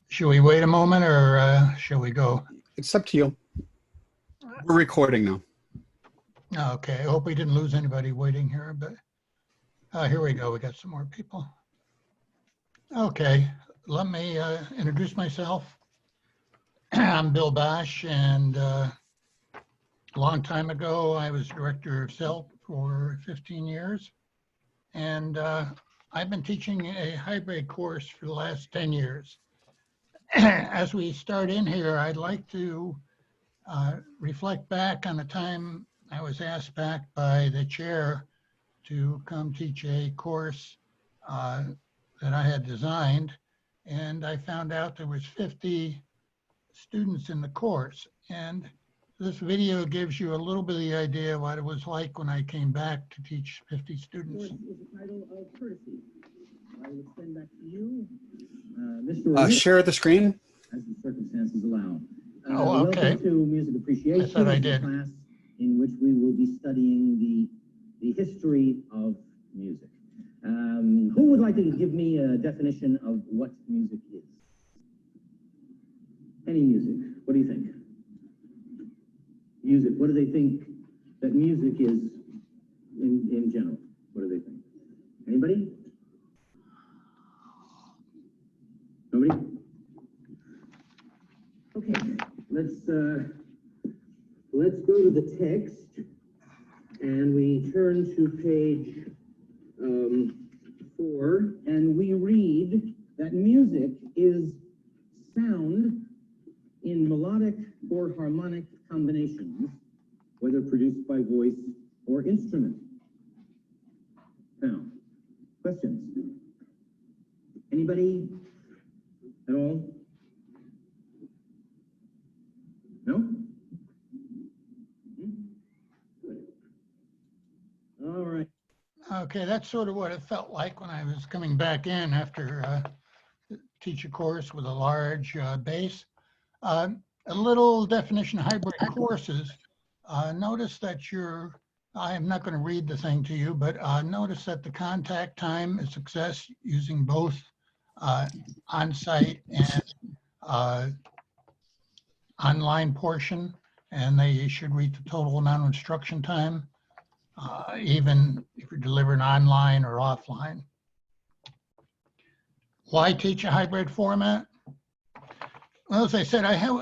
Should we wait a moment or shall we go? It's up to you. We're recording now. Okay, I hope we didn't lose anybody waiting here, but here we go. We got some more people. Okay, let me introduce myself. I'm Bill Bosch, and a long time ago, I was director of CELT for 15 years. And I've been teaching a hybrid course for the last 10 years. As we start in here, I'd like to reflect back on the time I was asked back by the chair to come teach a course that I had designed. And I found out there was 50 students in the course. And this video gives you a little bit of the idea of what it was like when I came back to teach 50 students. Is the title of courtesy. I will send back to you, Mr. Share the screen. As the circumstances allow. Oh, okay. Welcome to Music Appreciation, I thought I did. Class in which we will be studying the history of music. Who would like to give me a definition of what music is? Any music. What do you think? Music. What do they think that music is in general? What do they think? Anybody? Nobody? Okay, let's go to the text, and we turn to page 4, and we read that music is sound in melodic or harmonic combinations, whether produced by voice or instrument. Now, questions? Anybody at all? No? Good. All right. Okay, that's sort of what it felt like when I was coming back in after teach a course with a large base. A little definition of hybrid courses. Notice that I am not going to read the thing to you, but notice that the contact time is success using both on-site and online portion, and they should read the total amount of instruction time, even if you're delivering online or offline. Why teach a hybrid format? Well, as I said, I have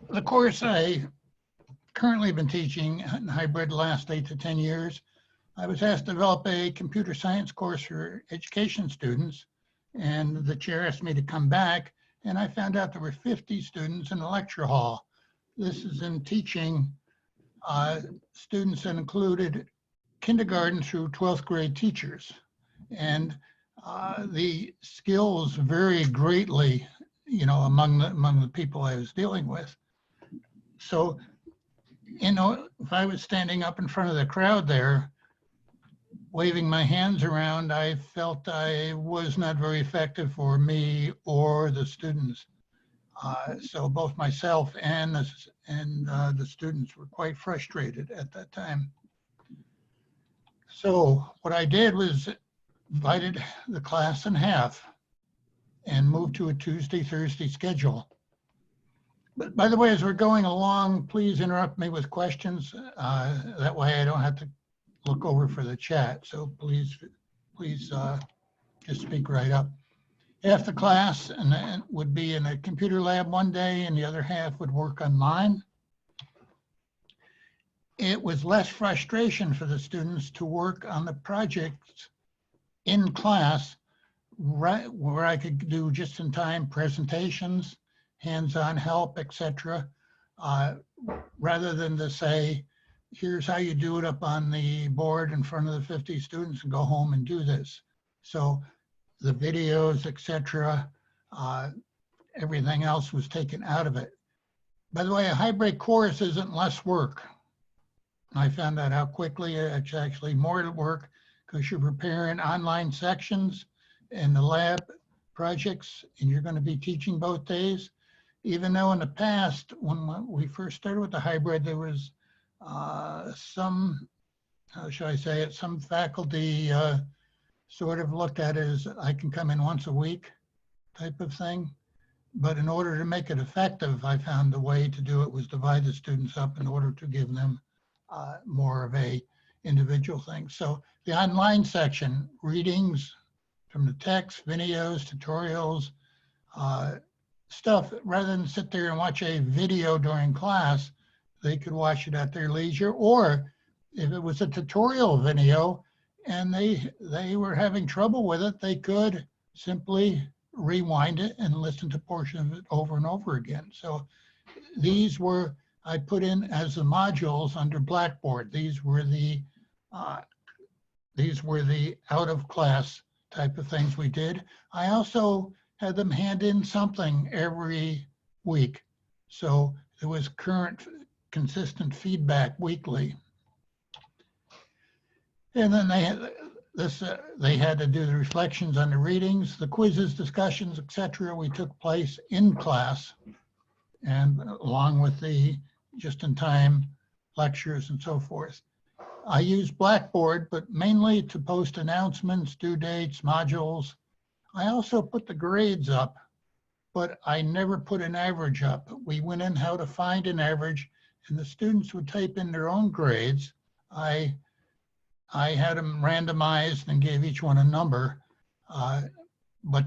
the course I currently been teaching in hybrid the last 8 to 10 years. I was asked to develop a computer science course for education students, and the chair asked me to come back, and I found out there were 50 students in the lecture hall. This is in teaching students that included kindergarten through 12th grade teachers. And the skills vary greatly, you know, among the people I was dealing with. So, you know, if I was standing up in front of the crowd there, waving my hands around, I felt I was not very effective for me or the students. So both myself and the students were quite frustrated at that time. So what I did was divided the class in half and moved to a Tuesday, Thursday schedule. But by the way, as we're going along, please interrupt me with questions. That way I don't have to look over for the chat. So please just speak right up. Half the class and would be in a computer lab one day, and the other half would work online. It was less frustration for the students to work on the projects in class, right, where I could do just-in-time presentations, hands-on help, etc., rather than to say, here's how you do it up on the board in front of the 50 students and go home and do this. So the videos, etc., everything else was taken out of it. By the way, a hybrid course isn't less work. I found that out quickly. It's actually more work because you're preparing online sections and the lab projects, and you're going to be teaching both days. Even though in the past, when we first started with the hybrid, there was some, how should I say it, some faculty sort of looked at it as I can come in once a week type of thing. But in order to make it effective, I found the way to do it was divide the students up in order to give them more of a individual thing. So the online section, readings from the text, videos, tutorials, stuff, rather than sit there and watch a video during class, they could watch it at their leisure. Or if it was a tutorial video and they were having trouble with it, they could simply rewind it and listen to portions of it over and over again. So these were, I put in as the modules under Blackboard. These were the out of class type of things we did. I also had them hand in something every week. So there was current, consistent feedback weekly. And then they had they had to do the reflections on the readings, the quizzes, discussions, etc. We took place in class, and along with the just-in-time lectures and so forth. I use Blackboard, but mainly to post announcements, due dates, modules. I also put the grades up, but I never put an average up. We went in how to find an average, and the students would type in their own grades. I had them randomized and gave each one a number, but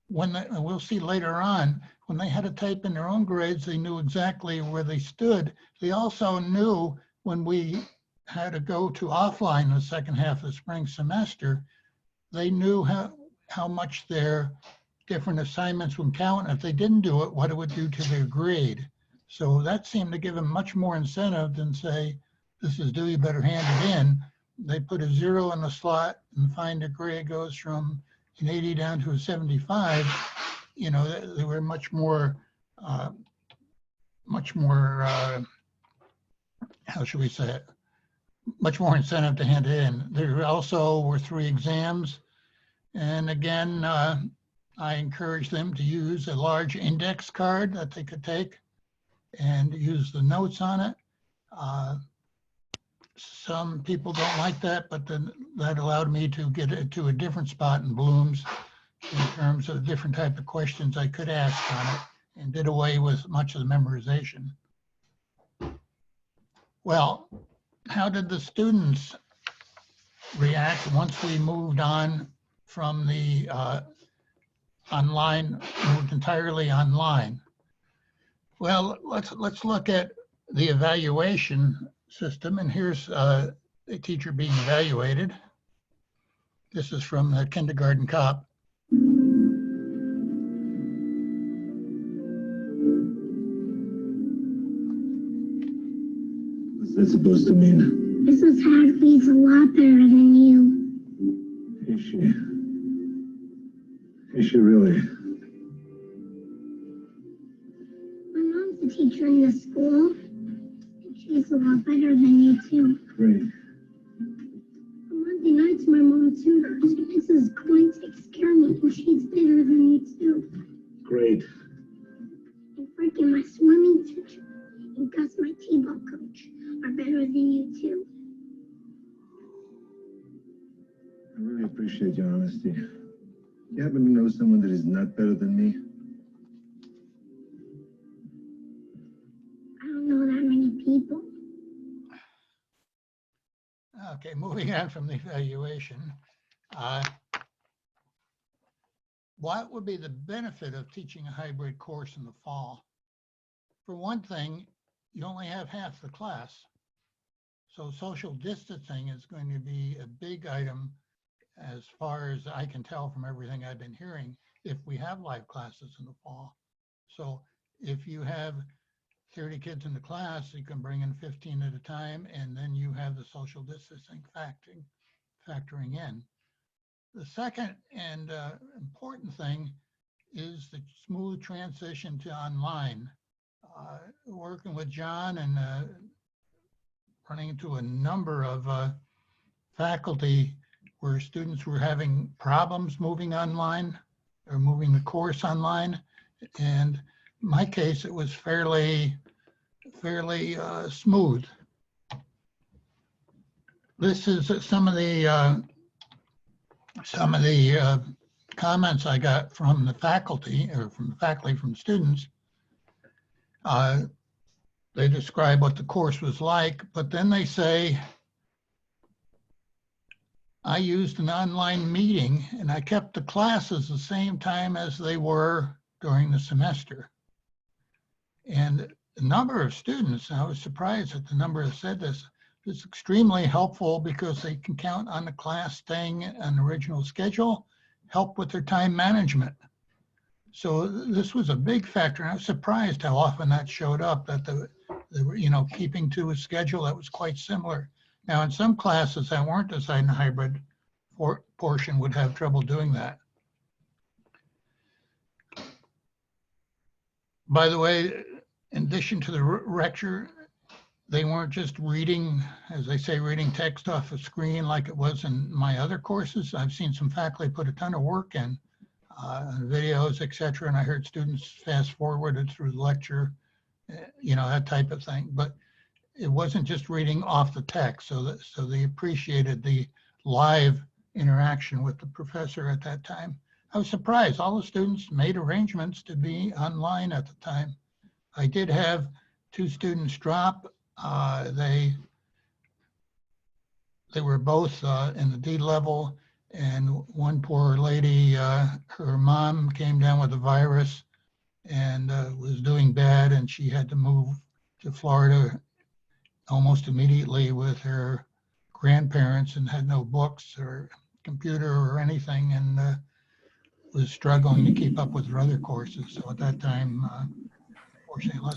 when we'll see later on, when they had to type in their own grades, they knew exactly where they stood. They also knew when we had to go to offline the second half of the spring semester, they knew how much their different assignments would count. If they didn't do it, what it would do to their grade. So that seemed to give them much more incentive than say, this is due, you better hand it in. They put a 0 in the slot and find a grade goes from an 80 down to a 75. You know, they were much more, how should we say it? Much more incentive to hand it in. There also were 3 exams. And again, I encouraged them to use a large index card that they could take and use the notes on it. Some people don't like that, but then that allowed me to get it to a different spot in Bloom's in terms of different type of questions I could ask on it, and did away with much of the memorization. Well, how did the students react once we moved on from the online, moved entirely online? Well, let's look at the evaluation system, and here's a teacher being evaluated. This is from the Kindergarten Cop. What's that supposed to mean? Mrs. Hadley's a lot better than you. Is she? Is she really? My mom's a teacher in the school. She's a lot better than you too. Great. On Monday nights, my mom tutors. Mrs. Coyne takes care of me, and she's better than you too. Great. And Frank and my swimming teacher, and Gus, my t-ball coach, are better than you too. I really appreciate your honesty. You happen to know someone that is not better than me? I don't know that many people. Okay, moving on from the evaluation. What would be the benefit of teaching a hybrid course in the fall? For one thing, you only have half the class. So social distancing is going to be a big item as far as I can tell from everything I've been hearing, if we have live classes in the fall. So if you have 30 kids in the class, you can bring in 15 at a time, and then you have the social distancing factoring in. The second and important thing is the smooth transition to online. Working with John and running into a number of faculty where students were having problems moving online or moving the course online. And in my case, it was fairly smooth. This is some of the comments I got from the faculty, or from the faculty, from students, they describe what the course was like, but then they say, I used an online meeting and I kept the classes the same time as they were during the semester. And a number of students, I was surprised at the number that said this, it's extremely helpful because they can count on the class staying on the original schedule, help with their time management. So this was a big factor. And I was surprised how often that showed up, that they were, you know, keeping to a schedule that was quite similar. Now, in some classes that weren't designed in a hybrid portion would have trouble doing that. By the way, in addition to the lecture, they weren't just reading, as they say, reading text off a screen like it was in my other courses. I've seen some faculty put a ton of work in videos, etc. And I heard students fast forwarded through the lecture, you know, that type of thing. But it wasn't just reading off the text, so they appreciated the live interaction with the professor at that time. I was surprised. All the students made arrangements to be online at the time. I did have 2 students drop. They were both in the D level, and one poor lady, her mom came down with a virus and was doing bad, and she had to move to Florida almost immediately with her grandparents and had no books or computer or anything, and was struggling to keep up with her other courses. So at that time, unfortunately,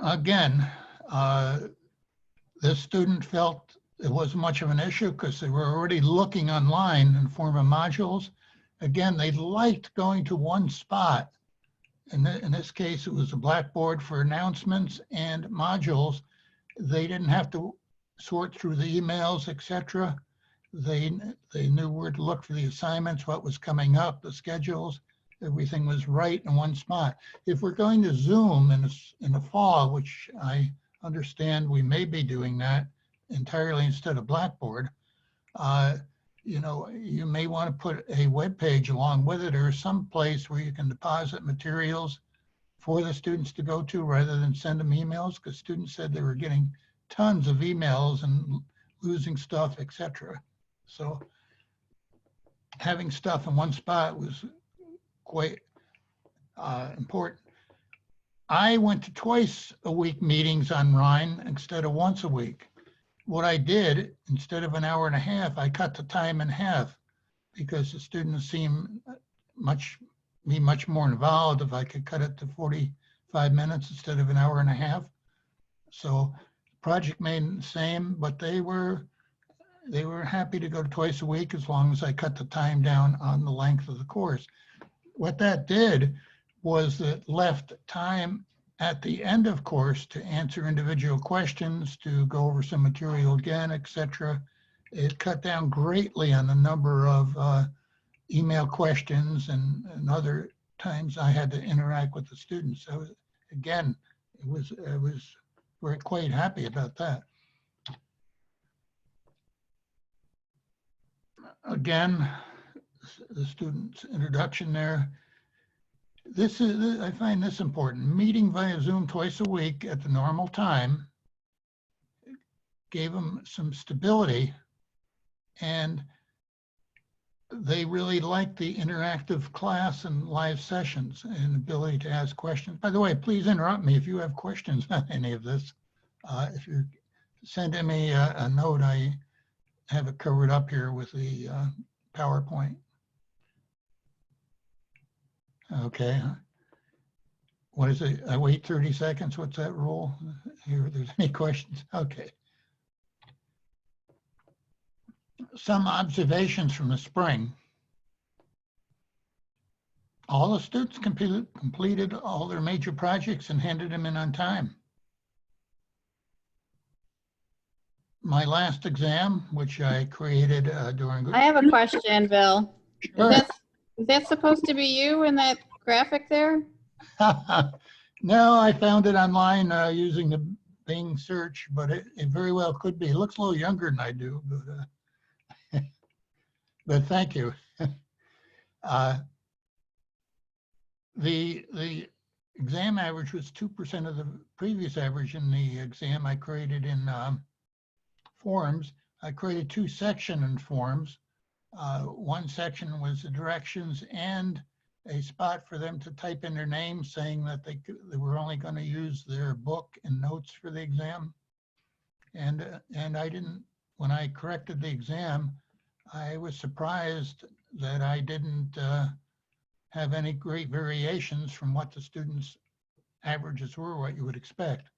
again, this student felt it wasn't much of an issue because they were already looking online in form of modules. Again, they liked going to one spot. In this case, it was a Blackboard for announcements and modules. They didn't have to sort through the emails, etc. They knew where to look for the assignments, what was coming up, the schedules. Everything was right in one spot. If we're going to Zoom in the fall, which I understand we may be doing that entirely instead of Blackboard, you know, you may want to put a web page along with it or some place where you can deposit materials for the students to go to rather than send them emails, because students said they were getting tons of emails and losing stuff, etc. So having stuff in one spot was quite important. I went to twice a week meetings on Rhine instead of once a week. What I did, instead of an hour and a half, I cut the time in half because the students seem much more involved if I could cut it to 45 minutes instead of an hour and a half. So the project made the same, but they were happy to go twice a week as long as I cut the time down on the length of the course. What that did was that left time at the end of course to answer individual questions, to go over some material again, etc. It cut down greatly on the number of email questions and other times I had to interact with the students. So again, we're quite happy about that. Again, the student's introduction there. I find this important. Meeting via Zoom twice a week at the normal time gave them some stability, and they really liked the interactive class and live sessions and ability to ask questions. By the way, please interrupt me if you have questions on any of this. If you send me a note, I have it covered up here with the PowerPoint. Okay. What is it? I wait 30 seconds. What's that rule? Here, if there's any questions. Okay. Some observations from the spring. All the students completed all their major projects and handed them in on time. My last exam, which I created during... I have a question, Bill. Sure. Is that supposed to be you in that graphic there? No, I found it online using the Bing search, but it very well could be. It looks a little younger than I do, but but thank you. The exam average was 2% of the previous average in the exam I created in forms. I created 2 sections in forms. One section was the directions and a spot for them to type in their name saying that they were only going to use their book and notes for the exam. And I didn't, when I corrected the exam, I was surprised that I didn't have any great variations from what the students' averages were, what you would expect.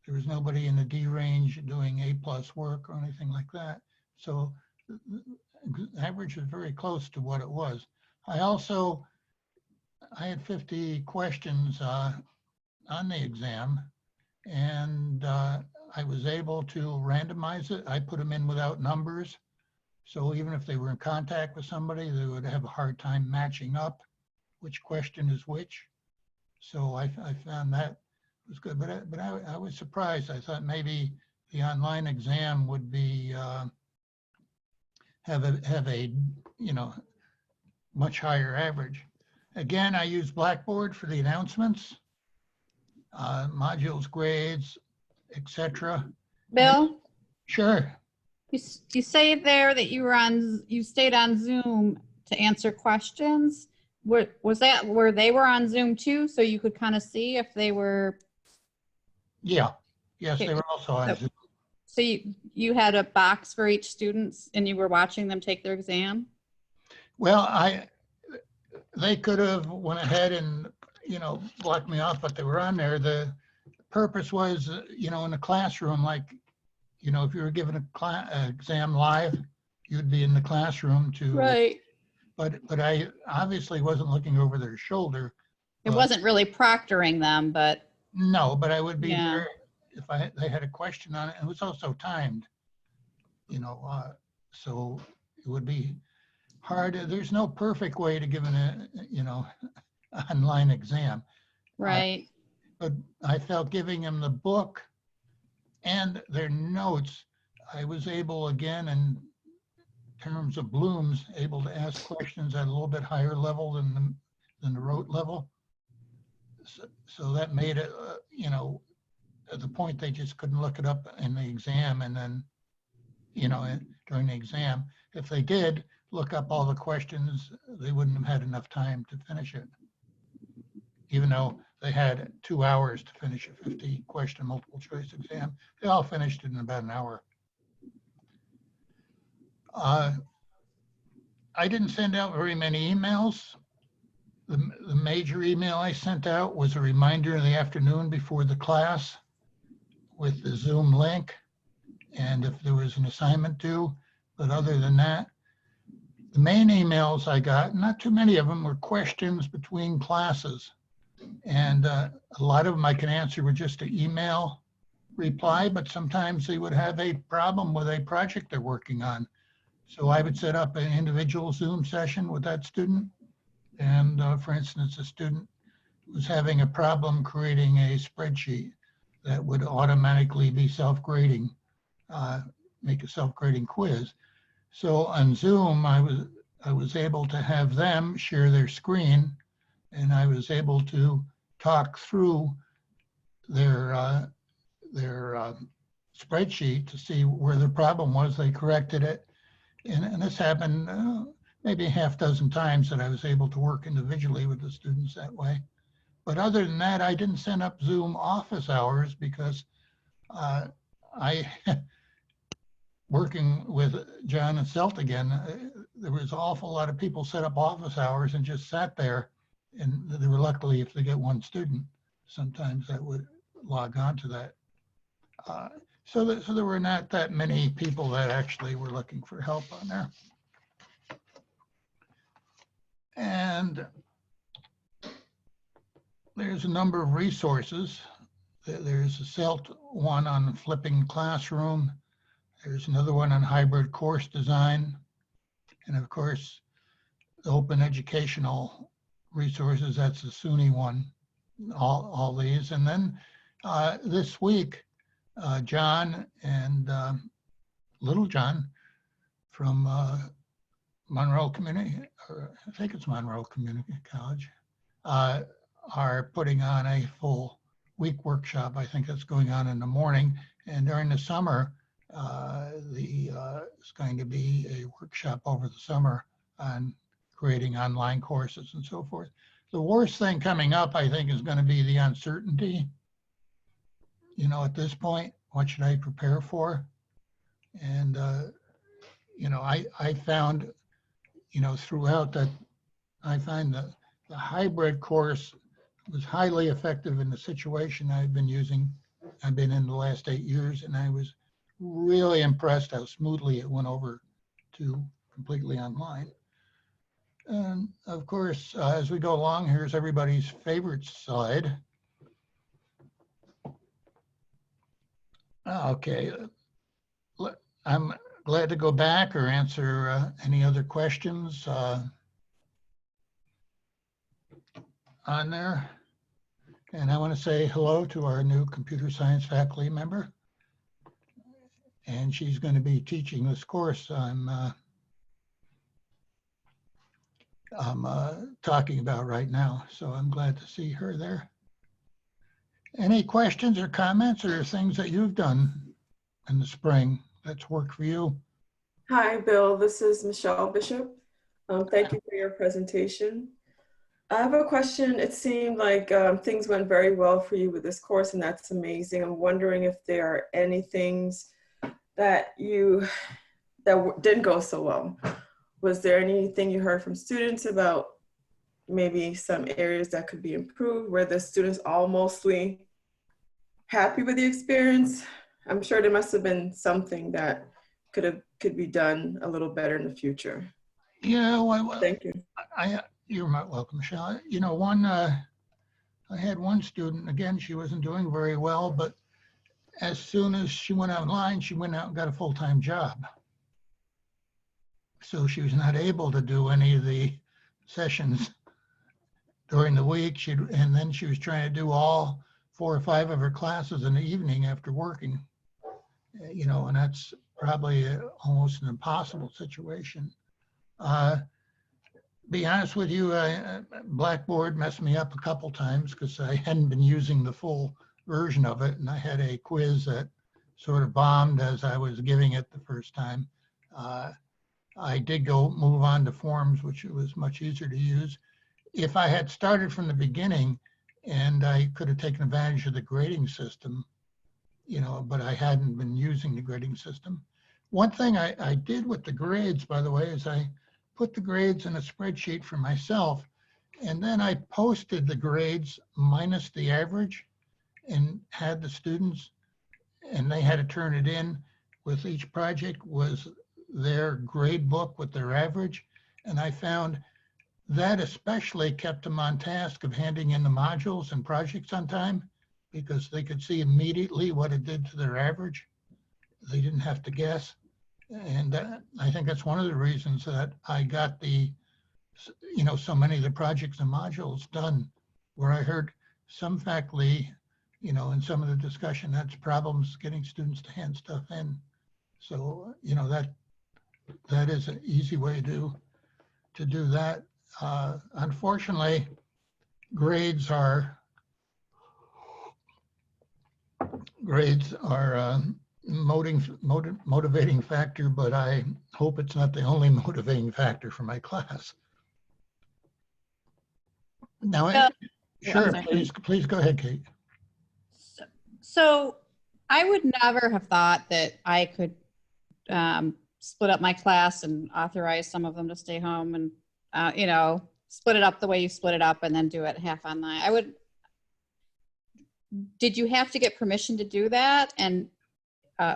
There was nobody in the D range doing A+ work or anything like that. So the average was very close to what it was. I had 50 questions on the exam, and I was able to randomize it. I put them in without numbers. So even if they were in contact with somebody, they would have a hard time matching up which question is which. So I found that was good, but I was surprised. I thought maybe the online exam would be have a much higher average. Again, I use Blackboard for the announcements, modules, grades, etc. Bill, Sure. you say there that you stayed on Zoom to answer questions. Was that where they were on Zoom too? So you could kind of see if they were. Yeah. Yes, they were also on Zoom. So you had a box for each student and you were watching them take their exam? Well, they could have went ahead and, blocked me off, but they were on there. The purpose was, in the classroom, like, if you were given an exam live, you'd be in the classroom to. Right. But I obviously wasn't looking over their shoulder. It wasn't really proctoring them, but. No, but I would be Yeah. there if they had a question on it. And it was also timed, so it would be hard. There's no perfect way to give an online exam. Right. But I felt giving them the book and their notes, I was able again, in terms of Bloom's, able to ask questions at a little bit higher level than the rote level. So that made it, at the point they just couldn't look it up in the exam, and then, during the exam, if they did look up all the questions, they wouldn't have had enough time to finish it. Even though they had 2 hours to finish a 50-question multiple choice exam, they all finished it in about an hour. I didn't send out very many emails. The major email I sent out was a reminder in the afternoon before the class with the Zoom link, and if there was an assignment due. But other than that, the main emails I got, not too many of them, were questions between classes. And a lot of them I can answer with just an email reply, but sometimes they would have a problem with a project they're working on. So I would set up an individual Zoom session with that student. And for instance, a student was having a problem creating a spreadsheet that would automatically be self-grading, make a self-grading quiz. So on Zoom, I was able to have them share their screen, and I was able to talk through their spreadsheet to see where the problem was. They corrected it. And this happened maybe a half dozen times that I was able to work individually with the students that way. But other than that, I didn't send up Zoom office hours because working with John and Selt again, there was an awful lot of people set up office hours and just sat there. And they were luckily, if they get one student, sometimes that would log on to that. So there were not that many people that actually were looking for help on there. And there's a number of resources. There's a Selt one on flipping classroom. There's another one on hybrid course design. And of course, the open educational resources, that's the SUNY one, all these. And then this week, John and Little John from Monroe Community, or I think it's Monroe Community College, are putting on a full week workshop. I think that's going on in the morning. And during the summer, it's going to be a workshop over the summer on creating online courses and so forth. The worst thing coming up, I think, is going to be the uncertainty. You know, at this point, what should I prepare for? And, you know, I found, you know, throughout that, I find that the hybrid course was highly effective in the situation I've been using. I've been in the last 8 years, and I was really impressed how smoothly it went over to completely online. And of course, as we go along, here's everybody's favorite slide. Okay, I'm glad to go back or answer any other questions on there. And I want to say hello to our new computer science faculty member. And she's going to be teaching this course I'm talking about right now. So I'm glad to see her there. Any questions or comments or things that you've done in the spring that's worked for you? Hi, Bill. This is Michelle Bishop. Thank you for your presentation. I have a question. It seemed like things went very well for you with this course, and that's amazing. I'm wondering if there are any things that didn't go so well. Was there anything you heard from students about maybe some areas that could be improved? Were the students all mostly happy with the experience? I'm sure there must have been something that could be done a little better in the future. Yeah, well, Thank you. You're welcome, Michelle. You know, I had one student, again, she wasn't doing very well, but as soon as she went online, she went out and got a full-time job. So she was not able to do any of the sessions during the week. And then she was trying to do all 4 or 5 of her classes in the evening after working. You know, and that's probably almost an impossible situation. Be honest with you, Blackboard messed me up a couple times because I hadn't been using the full version of it, and I had a quiz that sort of bombed as I was giving it the first time. I did move on to Forms, which was much easier to use. If I had started from the beginning, and I could have taken advantage of the grading system, you know, but I hadn't been using the grading system. One thing I did with the grades, by the way, is I put the grades in a spreadsheet for myself, and then I posted the grades minus the average and had the students, and they had to turn it in with each project was their grade book with their average. And I found that especially kept them on task of handing in the modules and projects on time, because they could see immediately what it did to their average. They didn't have to guess. And I think that's one of the reasons that I got the, you know, so many of the projects and modules done, where I heard some faculty, you know, in some of the discussion, that's problems getting students to hand stuff in. So, you know, that is an easy way to do that. Unfortunately, grades are motivating factor, but I hope it's not the only motivating factor for my class. Now, sure, please go ahead, Kate. So I would never have thought that I could split up my class and authorize some of them to stay home and, you know, split it up the way you split it up and then do it half online. Did you have to get permission to do that? And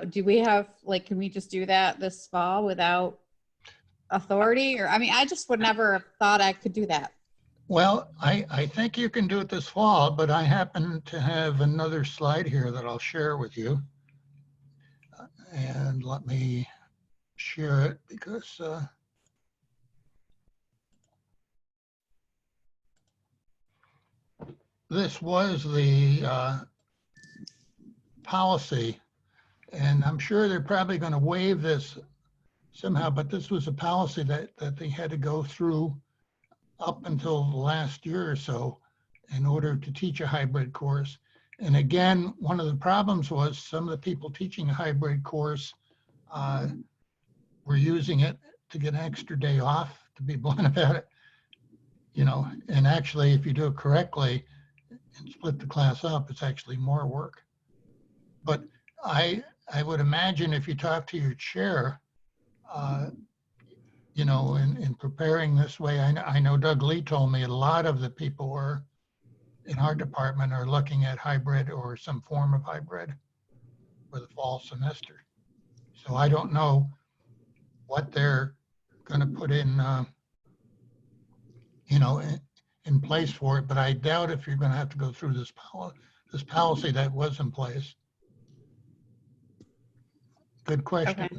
do we have, like, can we just do that this fall without authority? Or, I mean, I just would never have thought I could do that. Well, I think you can do it this fall, but I happen to have another slide here that I'll share with you. And let me share it because this was the policy And I'm sure they're probably going to waive this somehow, but this was a policy that they had to go through up until the last year or so in order to teach a hybrid course. And again, one of the problems was some of the people teaching a hybrid course were using it to get an extra day off, to be blunt about it. You know, and actually, if you do it correctly and split the class up, it's actually more work. But I would imagine if you talk to your chair, you know, in preparing this way, I know Doug Lee told me a lot of the people were in our department are looking at hybrid or some form of hybrid for the fall semester. So I don't know what they're going to put in, you know, in place for it, but I doubt if you're going to have to go through this policy that was in place. Good question. Okay.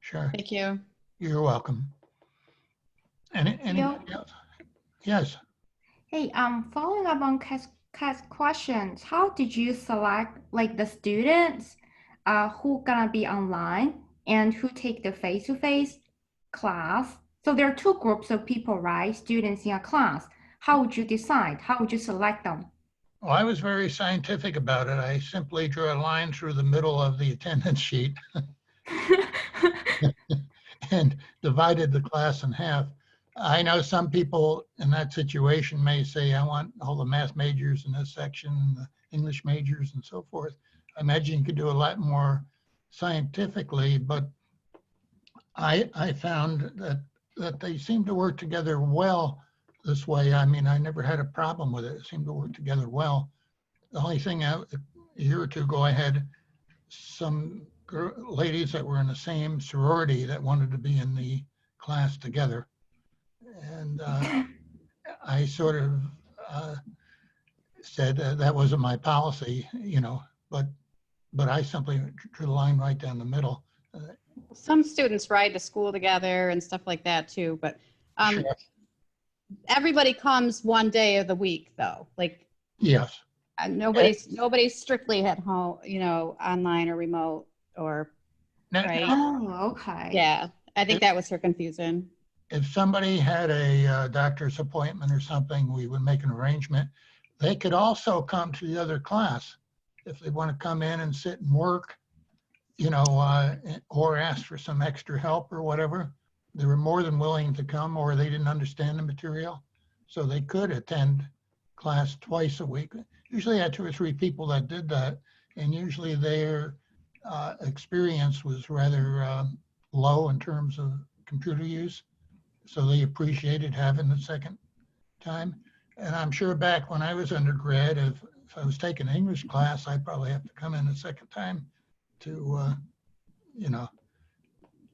Sure. Thank you. You're welcome. Anybody else? Yes. Hey, following up on Kat's questions, how did you select like the students who gonna be online and who take the face-to-face class? So there are two groups of people, right? Students in a class. How would you decide? How would you select them? Well, I was very scientific about it. I simply drew a line through the middle of the attendance sheet and divided the class in half. I know some people in that situation may say, I want all the math majors in this section, the English majors and so forth. I imagine you could do a lot more scientifically, but I found that they seem to work together well this way. I mean, I never had a problem with it. It seemed to work together well. The only thing a year or two ago, I had some ladies that were in the same sorority that wanted to be in the class together. And I sort of said that wasn't my policy, you know, but I simply drew the line right down the middle. Some students ride to school together and stuff like that too, but Sure. everybody comes one day of the week though. Like Yes. nobody's strictly at home, you know, online or remote or right. Oh, okay. Yeah, I think that was her confusion. If somebody had a doctor's appointment or something, we would make an arrangement. They could also come to the other class if they want to come in and sit and work, you know, or ask for some extra help or whatever. They were more than willing to come, or they didn't understand the material. So they could attend class twice a week. Usually I had 2 or 3 people that did that, and usually their experience was rather low in terms of computer use. So they appreciated having the second time. And I'm sure back when I was undergrad, if I was taking an English class, I'd probably have to come in a second time to, you know,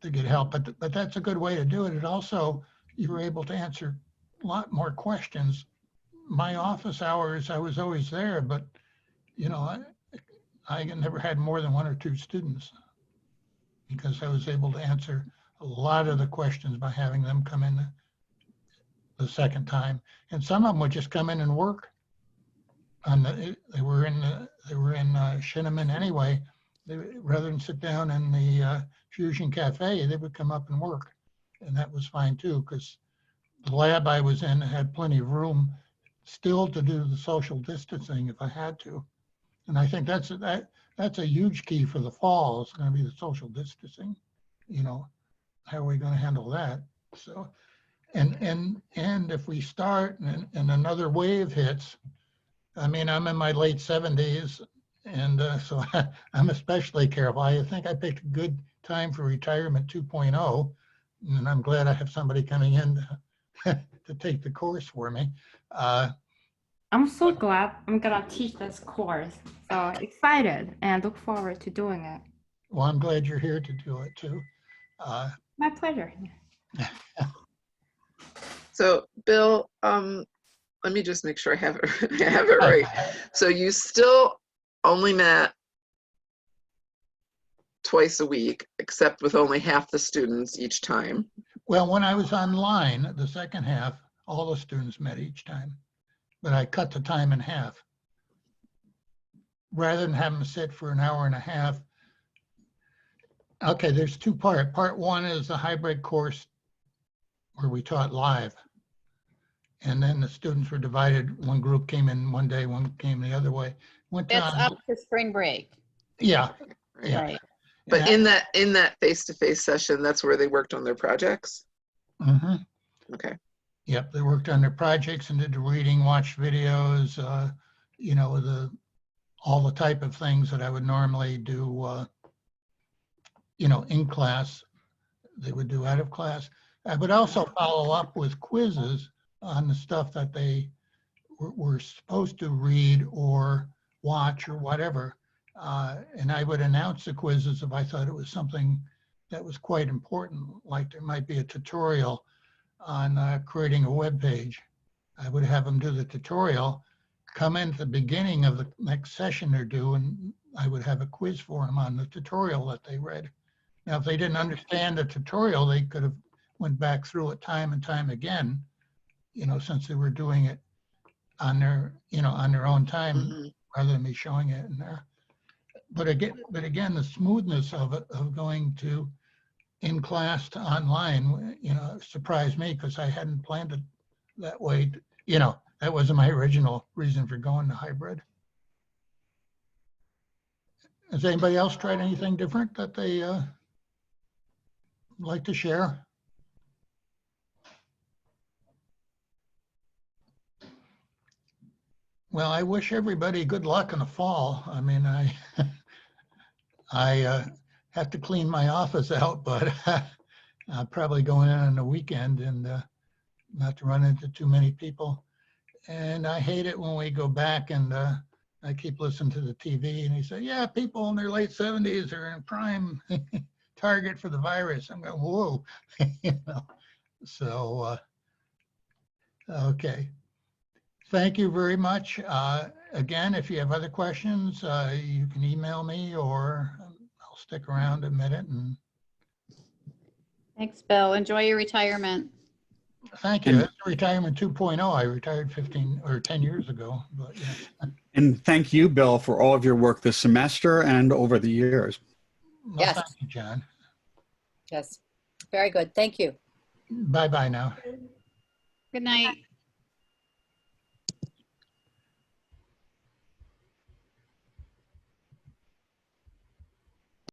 to get help. But that's a good way to do it. It also, you were able to answer a lot more questions. My office hours, I was always there, but, you know, I never had more than 1 or 2 students because I was able to answer a lot of the questions by having them come in the second time. And some of them would just come in and work. They were in Shinneman anyway. Rather than sit down in the Fusion Cafe, they would come up and work. And that was fine too, because the lab I was in had plenty of room still to do the social distancing if I had to. And I think that's a huge key for the fall. It's going to be the social distancing, you know. How are we going to handle that? So, and if we start and another wave hits, I mean, I'm in my late 70s, and so I'm especially careful. I think I picked a good time for retirement 2.0, and I'm glad I have somebody coming in to take the course for me. I'm so glad I'm gonna teach this course. So excited and look forward to doing it. Well, I'm glad you're here to do it too. My pleasure. So, Bill, let me just make sure I have it right. So you still only met twice a week, except with only half the students each time. Well, when I was online, the second half, all the students met each time, but I cut the time in half. Rather than have them sit for an hour and a half, Okay, there's two parts. Part one is the hybrid course where we taught live. And then the students were divided. One group came in one day, one came the other way. Went It's on, up to spring break. yeah, yeah. Right. But in that face-to-face session, that's where they worked on their projects? Mm-hmm. Okay. Yep, they worked on their projects and did the reading, watched videos, you know, all the type of things that I would normally do, you know, in class, they would do out of class. I would also follow up with quizzes on the stuff that they were supposed to read or watch or whatever. And I would announce the quizzes if I thought it was something that was quite important, like there might be a tutorial on creating a web page. I would have them do the tutorial, come in at the beginning of the next session they're due, and I would have a quiz for them on the tutorial that they read. Now, if they didn't understand the tutorial, they could have went back through it time and time again, you know, since they were doing it on their, you know, on their own time Mm-hmm. rather than me showing it in there. But again, the smoothness of it, of going to in class to online, you know, surprised me because I hadn't planned it that way. You know, that wasn't my original reason for going to hybrid. Has anybody else tried anything different that they like to share? Well, I wish everybody good luck in the fall. I mean, I have to clean my office out, but I'm probably going in on the weekend and not to run into too many people. And I hate it when we go back and I keep listening to the TV and they say, yeah, people in their late 70s are in prime target for the virus. I'm going, whoa, you know. So, okay. Thank you very much. Again, if you have other questions, you can email me or I'll stick around a minute. And Thanks, Bill. Enjoy your retirement. thank you. That's retirement 2.0. I retired 15 or 10 years ago. But yeah. And thank you, Bill, for all of your work this semester and over the years. Well, Yes. thank you, John. Yes. Very good. Thank you. Bye-bye now. Good night.